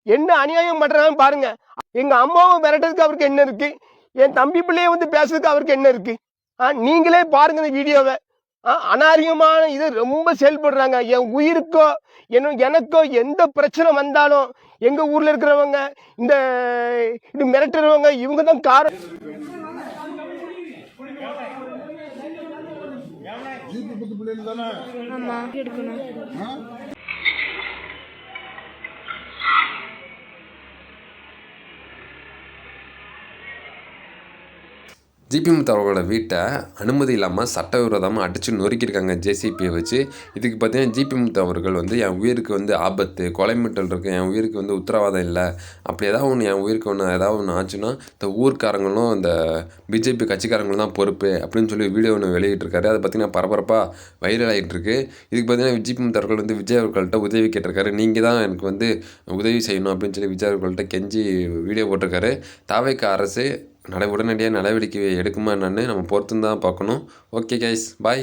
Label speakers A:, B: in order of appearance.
A: என்ன அநியாயம் பண்றான்னு பாருங்க. எங்க அம்மாவை மிரட்டுறதுக்கு அவருக்கு என்ன இருக்கு? என் தம்பி பிள்ளைய வந்து பேசுறதுக்கு அவருக்கு என்ன இருக்கு? நீங்களே பாருங்க இந்த வீடியோவை. அநாகரிகமான இது ரொம்ப செயல்படுறாங்க. என் உயிருக்கோ எனக்கோ எந்த பிரச்சனை வந்தாலும் எங்க ஊர்ல இருக்கிறவங்க இந்த இது மிரட்டுறவங்க இவங்க தான் காரணம்.
B: ஜிபி முத்து அவர்களோட வீட்டை அனுமதி இல்லாமல் சட்டவிரோதமாக அடித்து நொறுக்கியிருக்காங்க ஜேசிபியை வச்சு. இதுக்கு பார்த்தீங்கன்னா ஜிபி முத்து அவர்கள் வந்து என் உயிருக்கு வந்து ஆபத்து, கொலை மிட்டல் இருக்குது, என் உயிருக்கு வந்து உத்தரவாதம் இல்லை, அப்படி ஏதாவது ஒன்று என் உயிருக்கு ஏதாவது ஒன்று ஆச்சுன்னா இந்த ஊர்க்காரங்களும் இந்த பிஜேபி கட்சிக்காரங்களும் தான் பொறுப்பு அப்படின்னு சொல்லி வீடியோ ஒன்று வெளியிட்டிருக்காரு. அதை பார்த்தீங்கன்னா பரபரப்பாக வைரல் ஆகிட்டு இருக்கு. இதுக்கு பார்த்தீங்கன்னா ஜிபி முத்து அவர்கள் வந்து விஜய் அவர்கள்ட்ட உதவி கேட்டிருக்காரு. நீங்கள் தான் எனக்கு வந்து உதவி செய்யணும் அப்படின்னு சொல்லி விஜய் அவர்கள்ட்ட கெஞ்சி வீடியோ போட்டிருக்காரு. தாவேக்கா அரசு உடனடியாக நடவடிக்கை எடுக்குமா என்னன்னு நம்ம பொறுத்து தான் பார்க்கணும். ஓகே கைஸ், பாய்.